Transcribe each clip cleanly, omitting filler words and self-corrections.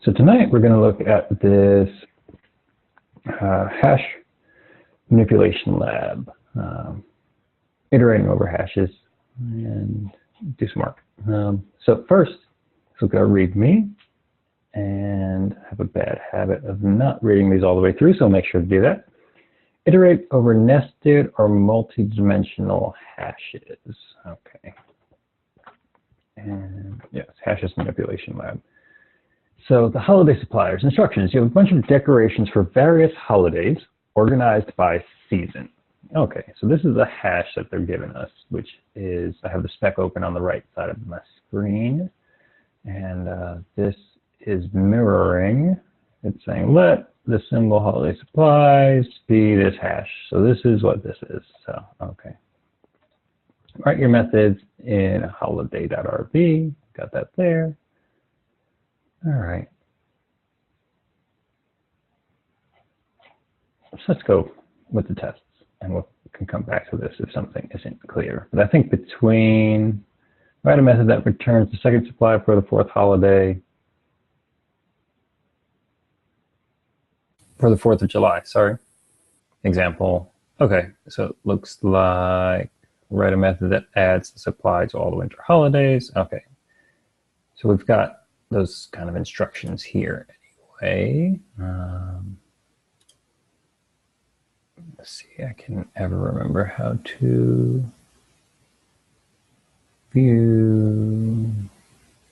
So tonight we're going to look at this hash manipulation lab, iterating over hashes and do some work. So first, let's look at our README, and I have a bad habit of not reading these all the way through, so I'll make sure to do that. Iterate over nested or multi-dimensional hashes. Okay. And yes, hashes manipulation lab. So the holiday suppliers instructions. You have a bunch of decorations for various holidays organized by season. Okay, so this is a hash that they're giving us, which is, I have the spec open on the right side of my screen. And this is mirroring. It's saying, let the symbol holiday supplies be this hash. So this is what this is. So, okay. Write your methods in holiday.rb. Got that there. All right. So let's go with the tests, and we can come back to this if something isn't clear. But I think between, write a method that returns the second supply for the fourth holiday, for the 4th of July, sorry. Example. Okay, so it looks like write a method that adds the supply to all the winter holidays. Okay, so we've got those kind of instructions here anyway. Let's see, I can never remember how to view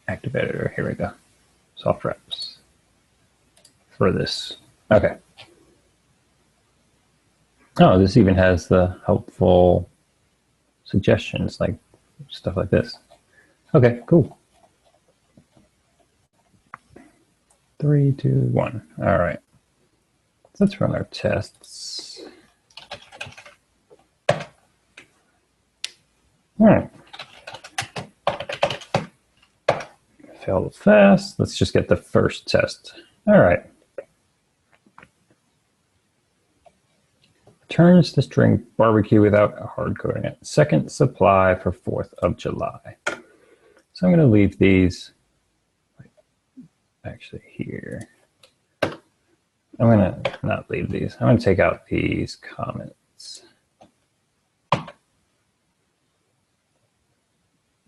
active editor. Here we go. Soft reps for this. Okay. Oh, this even has the helpful suggestions, like stuff like this. Okay, cool. 3, 2, 1. All right. Let's run our tests. All right. Failed fast. Let's just get the first test. All right. Returns the string barbecue without hard coding it. Second supply for 4th of July. So I'm going to leave these actually here. I'm going to not leave these. I'm going to take out these comments. All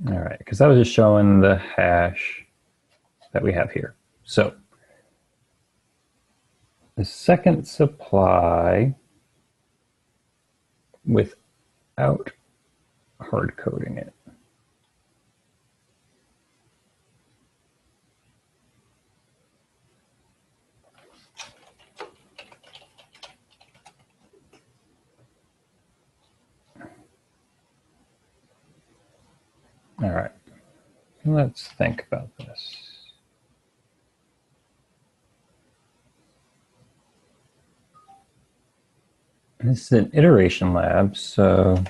right, because that was just showing the hash that we have here. So the second supply without hard coding it. All right, let's think about this. This is an iteration lab, so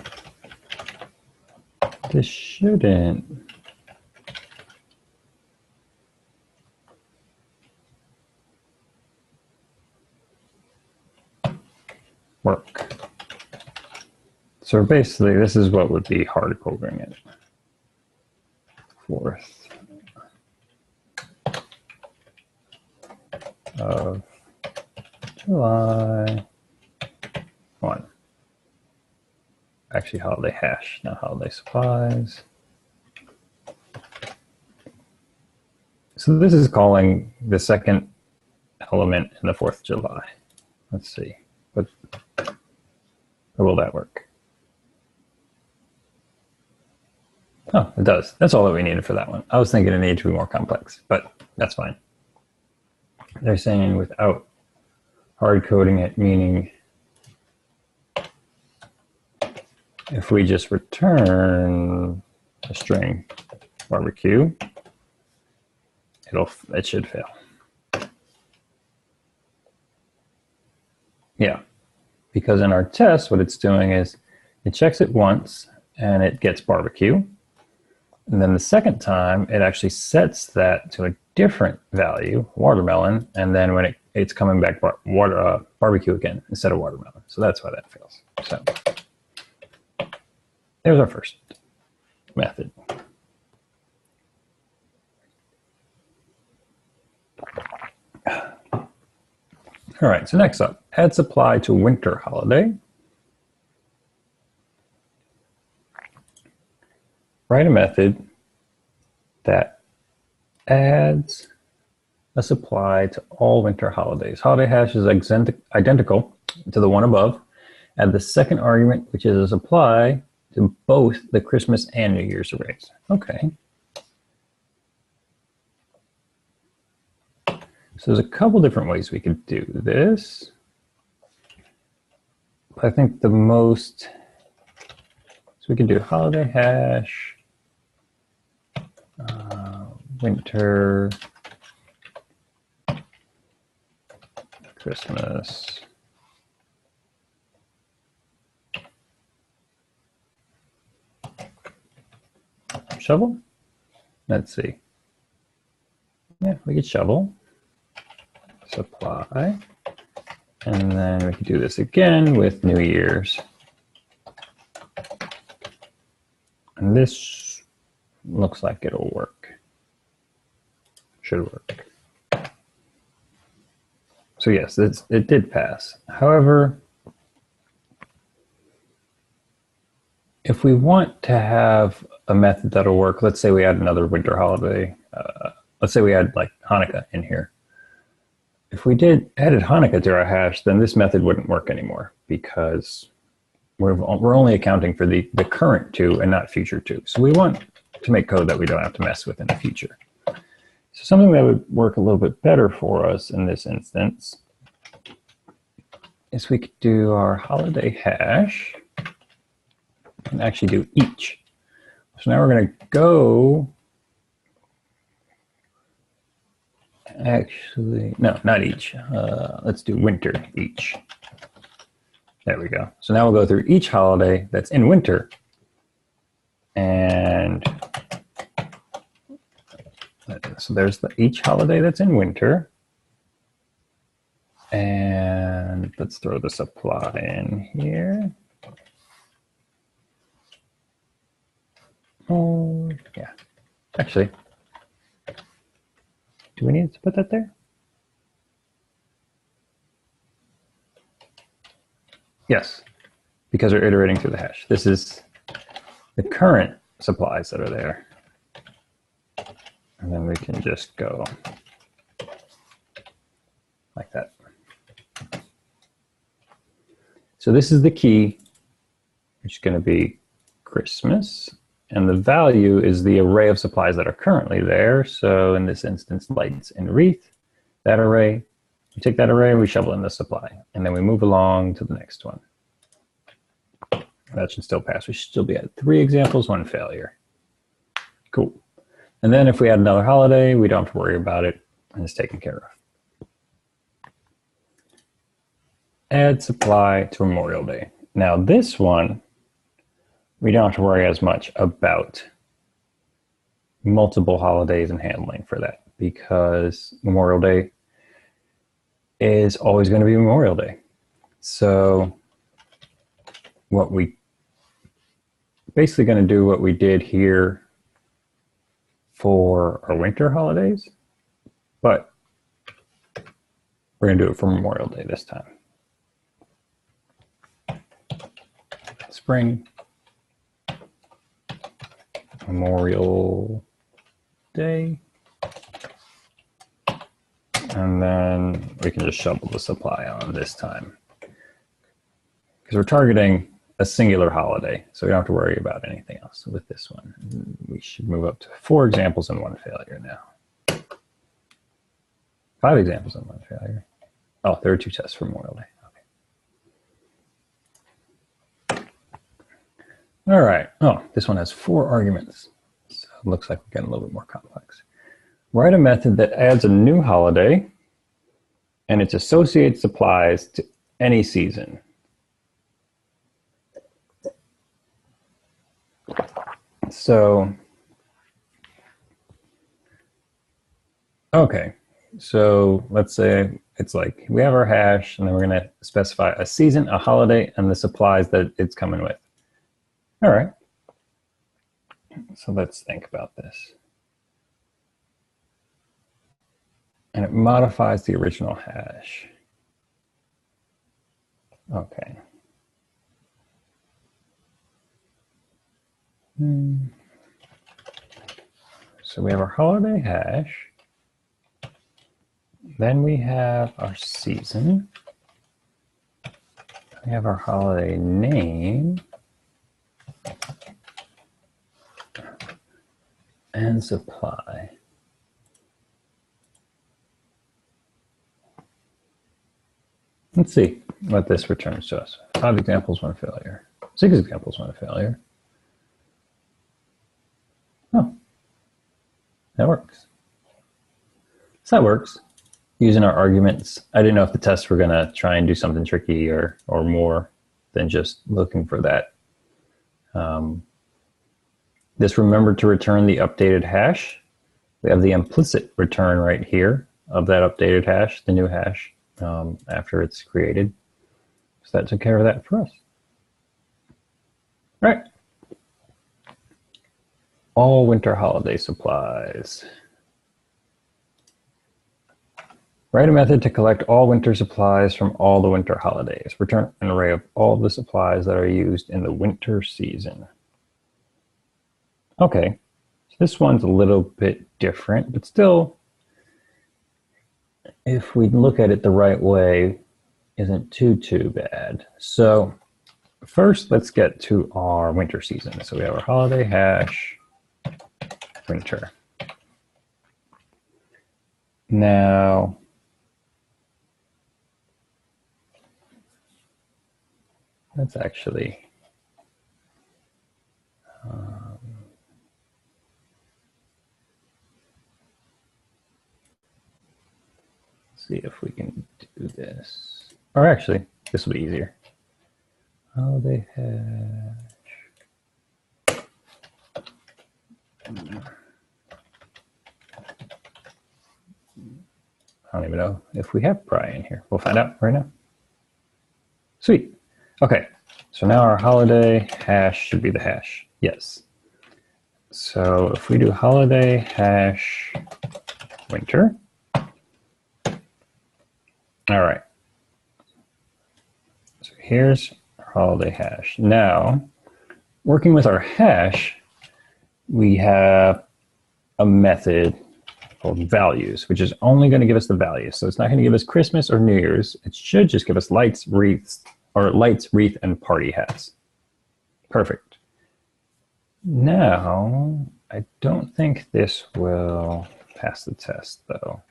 this shouldn't work. So basically, this is what would be hard coding it. 4th of July 1. Actually, holiday hash, not holiday supplies. So this is calling the second element in the 4th of July. Let's see, but or will that work? Oh, it does. That's all that we needed for that one. I was thinking it needed to be more complex, but that's fine. They're saying without hard coding it, meaning if we just return a string barbecue, it should fail. Yeah, because in our test, what it's doing is it checks it once and it gets barbecue. And then the second time, it actually sets that to a different value, watermelon, and then when it's coming back barbecue again instead of watermelon. So that's why that fails. So there's our first method. All right, so next up, add supply to winter holiday. Write a method that adds a supply to all winter holidays. Holiday hash is identical to the one above. Add the second argument, which is a supply to both the Christmas and New Year's arrays. Okay. So there's a couple different ways we could do this. I think the most, so we can do holiday hash, winter, Christmas, shovel. Let's see. Yeah, we could shovel, supply, and then we could do this again with New Year's. And this looks like it'll work. Should work. So yes, it did pass. However, if we want to have a method that'll work, let's say we add another winter holiday. Let's say we add like Hanukkah in here. If we added Hanukkah to our hash, then this method wouldn't work anymore because we're only accounting for the current two and not future two. So we want to make code that we don't have to mess with in the future. So something that would work a little bit better for us in this instance is we could do our holiday hash and actually do each. So now we're going to go, actually, no, not each. Let's do winter each. There we go. So now we'll go through each holiday that's in winter. And so there's each holiday that's in winter. And let's throw the supply in here. Oh, yeah. Actually, do we need to put that there? Yes, because we're iterating through the hash. This is the current supplies that are there. And then we can just go like that. So this is the key, which is going to be Christmas. And the value is the array of supplies that are currently there. So in this instance, lights and wreath, that array. We take that array, we shovel in the supply, and then we move along to the next one. That should still pass. We should still be at 3 examples, 1 failure. Cool. And then if we add another holiday, we don't have to worry about it, and it's taken care of. Add supply to Memorial Day. Now this one, we don't have to worry as much about multiple holidays and handling for that because Memorial Day is always going to be Memorial Day. So what we basically going to do what we did here for our winter holidays, but we're going to do it for Memorial Day this time. Spring, Memorial Day, and then we can just shovel the supply on this time because we're targeting a singular holiday, so we don't have to worry about anything else with this one. We should move up to 4 examples and 1 failure now. 5 examples and 1 failure. Oh, there are 2 tests for Memorial Day. All right. Oh, this one has 4 arguments. So it looks like we're getting a little bit more complex. Write a method that adds a new holiday and its associated supplies to any season. So, okay. So let's say it's like we have our hash and then we're going to specify a season, a holiday, and the supplies that it's coming with. All right, so let's think about this. And it modifies the original hash. Okay. So we have our holiday hash. Then we have our season. We have our holiday name. And supply. Let's see what this returns to us. 5 examples, 1 failure. 6 examples, 1 failure. Oh, that works. So that works. Using our arguments. I didn't know if the tests were going to try and do something tricky or more than just looking for that. This remembered to return the updated hash. We have the implicit return right here of that updated hash, the new hash, after it's created. So that took care of that for us. All right. All winter holiday supplies. Write a method to collect all winter supplies from all the winter holidays. Return an array of all the supplies that are used in the winter season. Okay, so this one's a little bit different, but still, if we look at it the right way, isn't too bad. So first, let's get to our winter season. So we have our holiday hash, winter. Now, let's actually see if we can do this. Or actually, this will be easier. Holiday hash. I don't even know if we have pry in here. We'll find out right now. Sweet. Okay, so now our holiday hash should be the hash. Yes. So if we do holiday hash winter. All right. So here's our holiday hash. Now, working with our hash, we have a method called values, which is only going to give us the values. So it's not going to give us Christmas or New Year's. It should just give us lights, wreaths, or lights, wreath, and party hats. Perfect. Now, I don't think this will pass the test, though,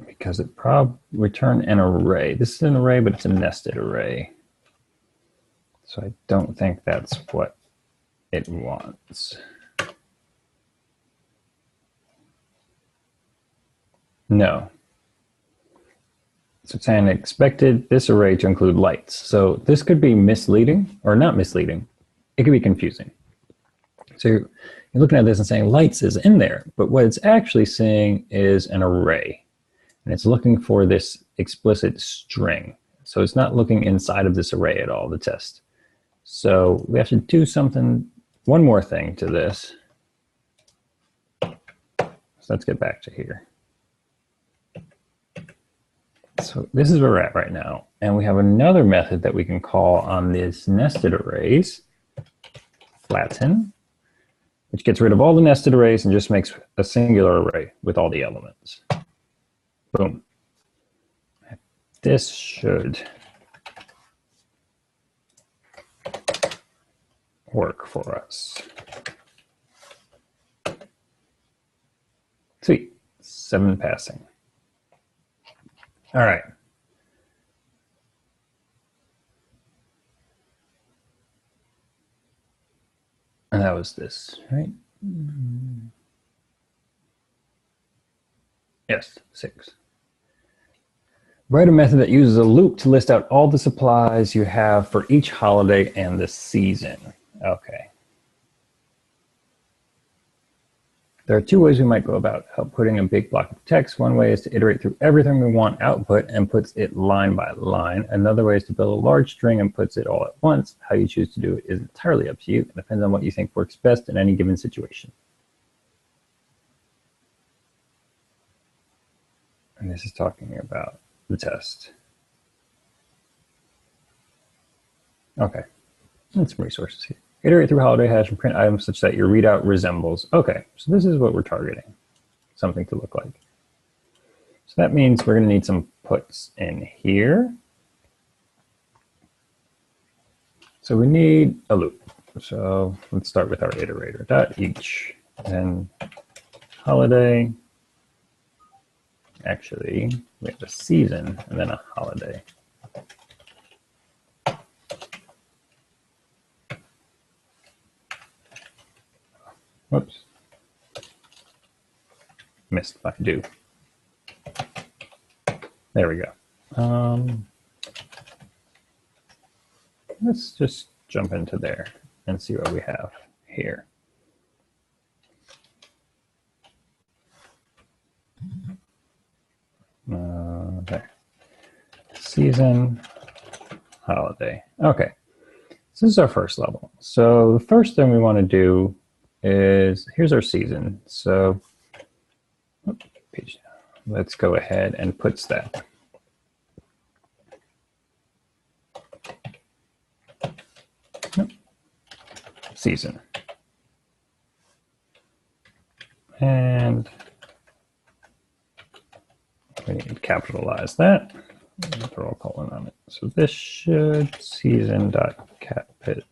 because it probably return an array. This is an array, but it's a nested array. So I don't think that's what it wants. No. So it's saying expected this array to include lights. So this could be misleading, or not misleading. It could be confusing. So you're looking at this and saying lights is in there, but what it's actually saying is an array. And it's looking for this explicit string. So it's not looking inside of this array at all, the test. So we have to do something, one more thing to this. So let's get back to here. So this is where we're at right now. And we have another method that we can call on these nested arrays, flatten, which gets rid of all the nested arrays and just makes a singular array with all the elements. Boom. This should work for us. Sweet. 7 passing. All right. And that was this, right? Yes, 6. Write a method that uses a loop to list out all the supplies you have for each holiday and the season. Okay. There are 2 ways we might go about outputting a big block of text. One way is to iterate through everything we want output and puts it line by line. Another way is to build a large string and puts it all at once. How you choose to do it is entirely up to you. It depends on what you think works best in any given situation. And this is talking about the test. Okay, and some resources here. Iterate through holiday hash and print items such that your readout resembles. Okay, so this is what we're targeting, something to look like. So that means we're going to need some puts in here. So we need a loop. So let's start with our iterator dot each, and holiday. Actually, we have a season and then a holiday. Whoops. Missed my do. There we go. Let's just jump into there and see what we have here. There. Season, holiday. Okay, so this is our first level. So the first thing we want to do is, here's our season. So let's go ahead and put that. Season. And we need to capitalize that. Throw a colon on it. So this should season.capitalize.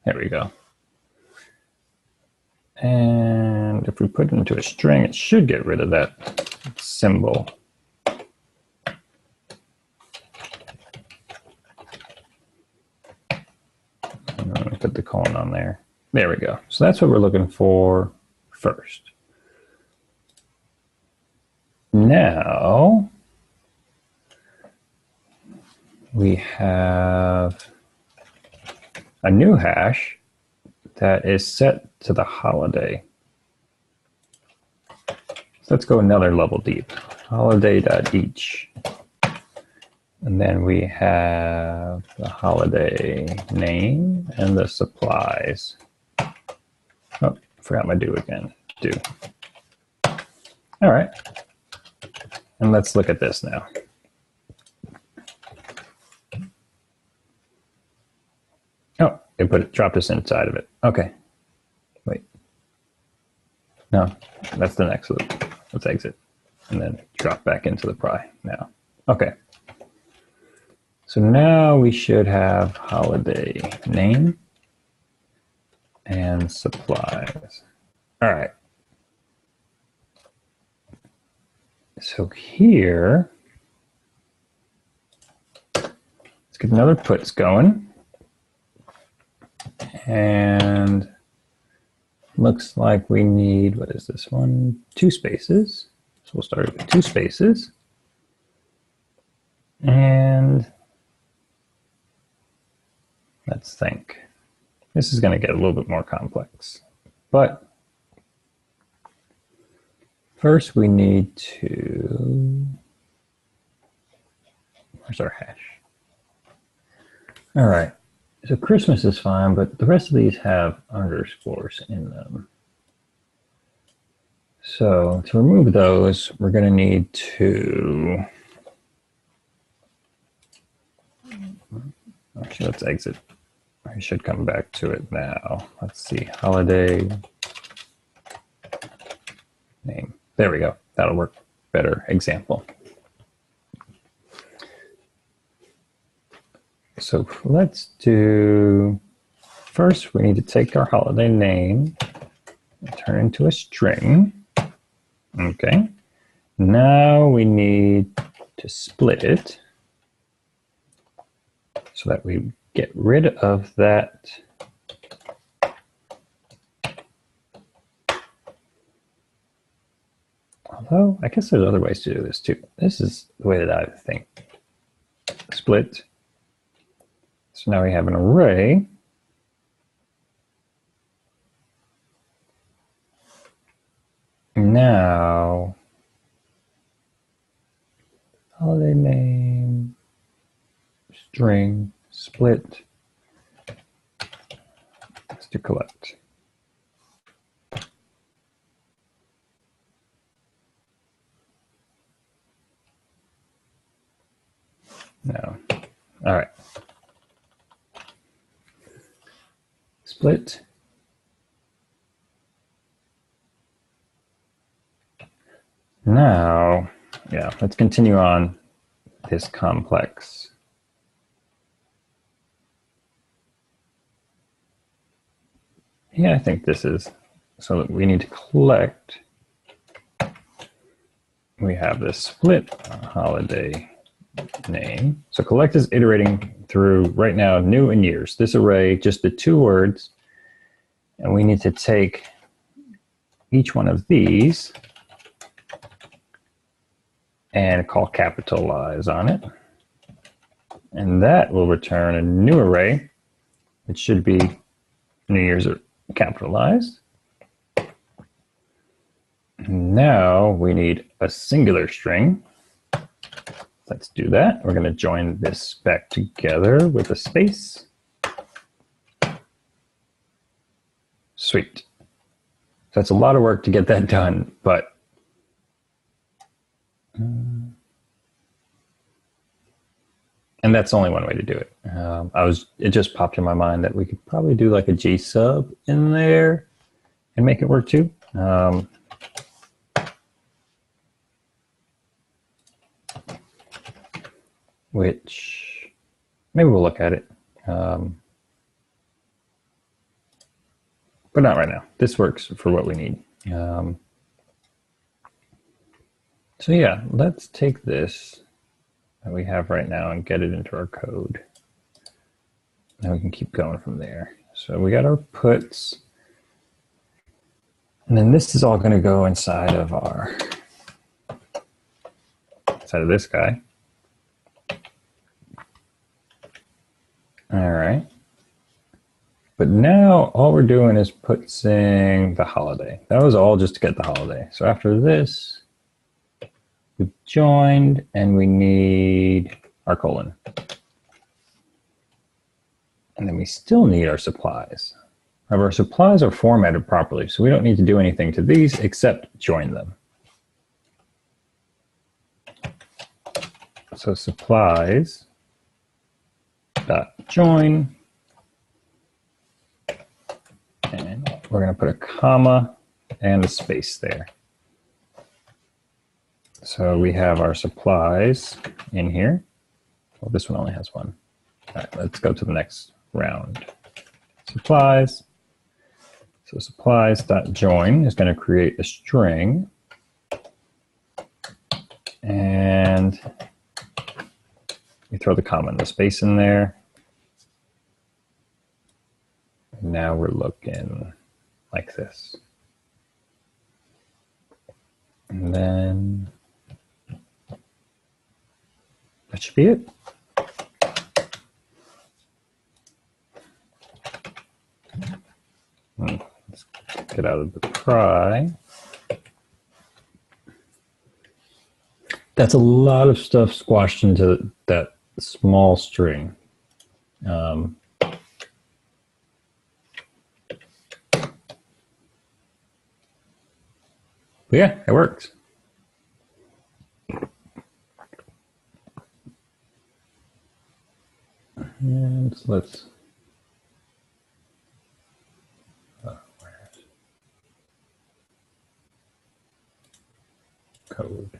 There we go. And if we put it into a string, it should get rid of that symbol. And then we put the colon on there. There we go. So that's what we're looking for first. Now we have a new hash that is set to the holiday. So let's go another level deep. Holiday.each. And then we have the holiday name and the supplies. Oh, forgot my do again. Do. All right. And let's look at this now. Oh, it dropped us inside of it. Okay. Wait. No, that's the next loop. Let's exit and then drop back into the pry now. Okay. So now we should have holiday name and supplies. All right. So here, let's get another puts going. And looks like we need, what is this one? 2 spaces. So we'll start with 2 spaces. And let's think. This is going to get a little bit more complex. But first we need to, where's our hash? All right. So Christmas is fine, but the rest of these have underscores in them. So to remove those, we're going to need to, actually, let's exit. I should come back to it now. Let's see, holiday name. There we go. That'll work better. Example. So let's do, first we need to take our holiday name and turn it into a string. Okay. Now we need to split it so that we get rid of that although I guess there's other ways to do this too. This is the way that I think. Split. So now we have an array. Now, holiday name, string, split, is to collect. Now, All right. Split. Now, yeah, let's continue on this complex. Yeah, I think this is, so we need to collect. We have this split holiday name. So collect is iterating through right now new and years. This array, just the 2 words, and we need to take each one of these and call capitalize on it. And that will return a new array. It should be New Year's capitalized. Now we need a singular string. Let's do that. We're going to join this back together with a space. Sweet. So it's a lot of work to get that done, but and that's only one way to do it. It just popped in my mind that we could probably do like a G sub in there and make it work too. Which maybe we'll look at it. But not right now. This works for what we need. So yeah, let's take this that we have right now and get it into our code. Now we can keep going from there. So we got our puts. And then this is all going to go inside of this guy. All right. But now all we're doing is putting the holiday. That was all just to get the holiday. So after this, we've joined and we need our colon. And then we still need our supplies. However, our supplies are formatted properly, so we don't need to do anything to these except join them. So supplies dot join, and we're going to put a comma and a space there. So we have our supplies in here. Well, this one only has one. All right, let's go to the next round. Supplies. So supplies dot join is going to create a string, and we throw the comma and the space in there. And now we're looking like this. And then that should be it. Let's get out of the try. That's a lot of stuff squashed into that small string. But yeah, it works. And let's code.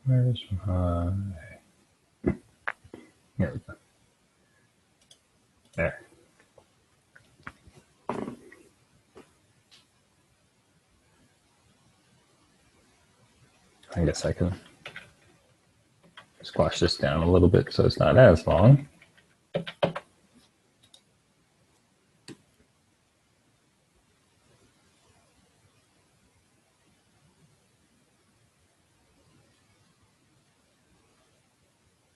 Where's my... Here we go. There. I guess I can squash this down a little bit so it's not as long.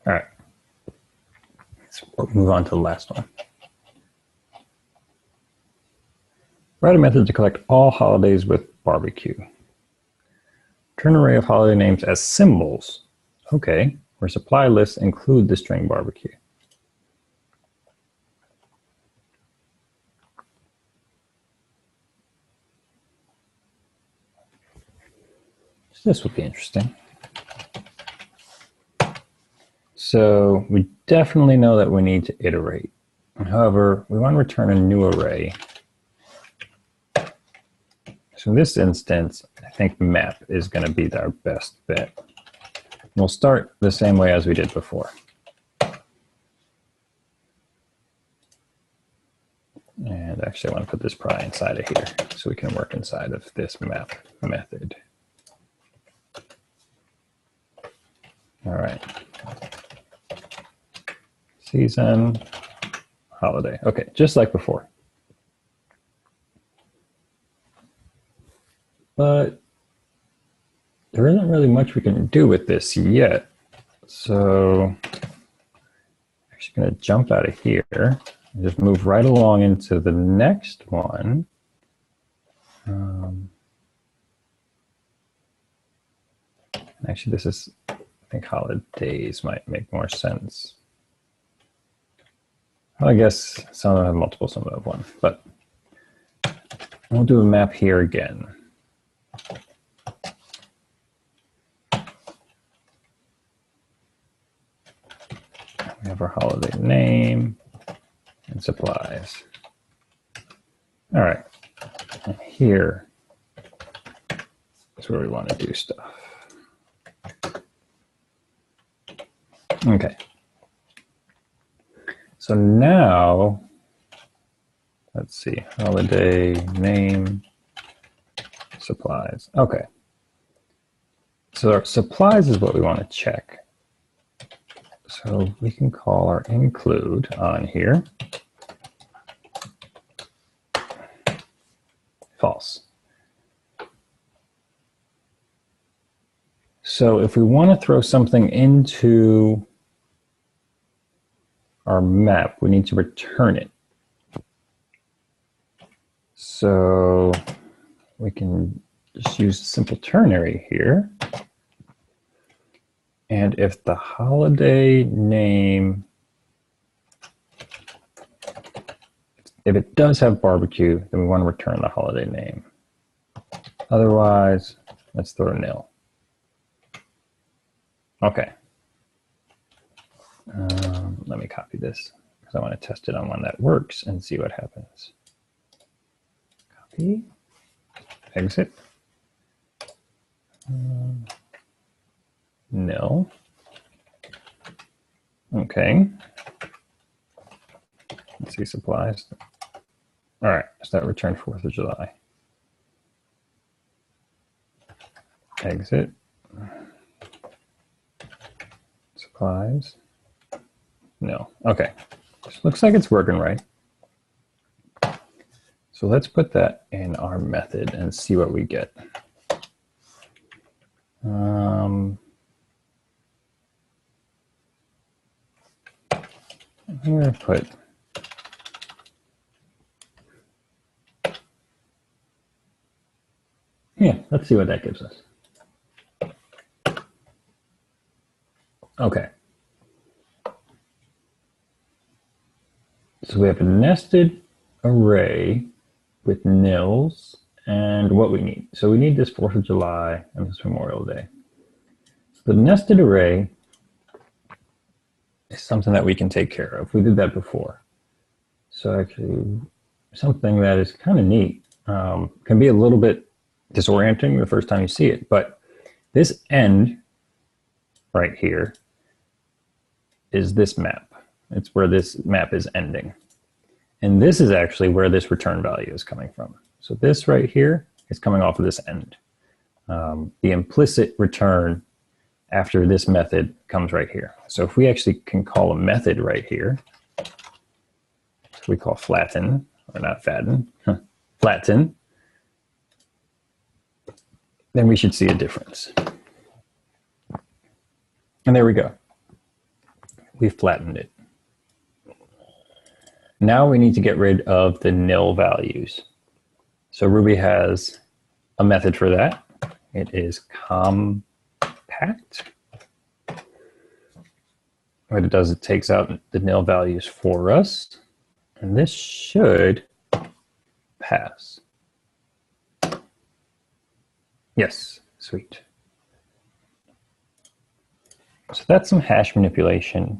All right, let's move on to the last one. Write a method to collect all holidays with barbecue. Turn an array of holiday names as symbols. Okay, where supply lists include the string barbecue. This will be interesting. So we definitely know that we need to iterate. However, we want to return a new array. So in this instance, I think map is going to be our best bet. We'll start the same way as we did before. And actually I want to put this probably inside of here so we can work inside of this map method. All right. Season, holiday. Okay, just like before. But there isn't really much we can do with this yet. So I'm actually going to jump out of here and just move right along into the next one. Actually, this is, I think holidays might make more sense. Well, I guess some of them have multiple, some of them have one, but we'll do a map here again. We have our holiday name and supplies. All right, and here is where we want to do stuff. Okay. So now, let's see, holiday name, supplies. Okay. So our supplies is what we want to check. So we can call our include on here false. So if we want to throw something into our map, we need to return it. So we can just use simple ternary here. And if the holiday name, if it does have barbecue, then we want to return the holiday name. Otherwise, let's throw nil. Okay. Let me copy this because I want to test it on one that works and see what happens. Copy, exit. Nil. Okay. Let's see supplies. All right, so that returned 4th of July. Exit. Supplies. No. Okay. So looks like it's working right. So let's put that in our method and see what we get. I'm going to put let's see what that gives us. Okay. So we have a nested array with nils and what we need. So we need this 4th of July and this Memorial Day. So the nested array is something that we can take care of. We did that before. So actually something that is kind of neat. Can be a little bit disorienting the first time you see it, but this end right here is this map. It's where this map is ending. And this is actually where this return value is coming from. So this right here is coming off of this end. The implicit return after this method comes right here. So if we actually can call a method right here, so we call flatten, or not fatten, flatten, then we should see a difference. And there we go. We've flattened it. Now we need to get rid of the nil values. So Ruby has a method for that. It is compact. What it does, it takes out the nil values for us. And this should pass. Yes, sweet. So that's some hash manipulation.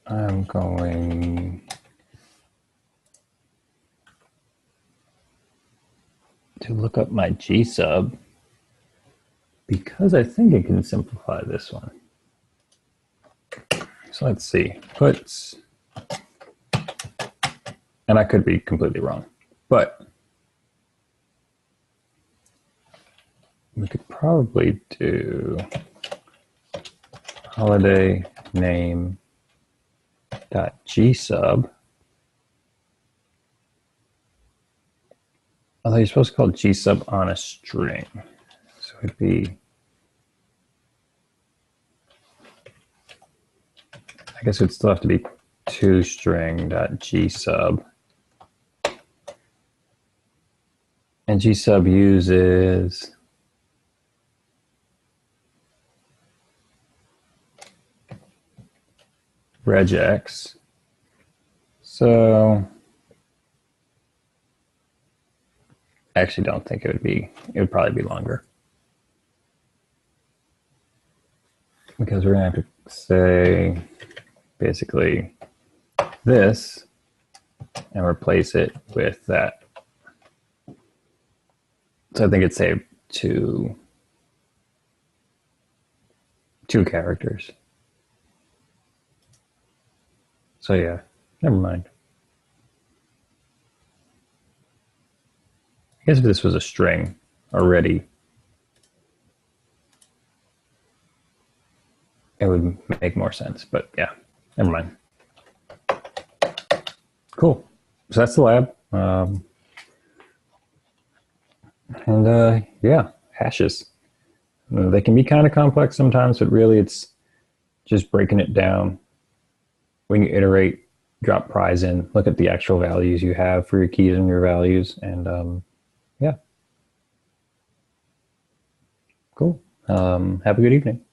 I'm going to look up my gsub because I think it can simplify this one. So let's see, puts, and I could be completely wrong, but we could probably do holiday name dot gsub. Although you're supposed to call gsub on a string, so it'd be, I guess it'd still have to be toString.gsub. And gsub uses regex. So I actually don't think it would probably be longer. Because we're gonna have to say basically this and replace it with that. So I think it's saved two characters. So yeah, never mind. I guess if this was a string already, it would make more sense, but yeah, never mind. Cool. So that's the lab. Yeah, hashes. They can be kind of complex sometimes, but really it's just breaking it down. When you iterate, drop prize in, look at the actual values you have for your keys and your values, and yeah. Cool. Have a good evening.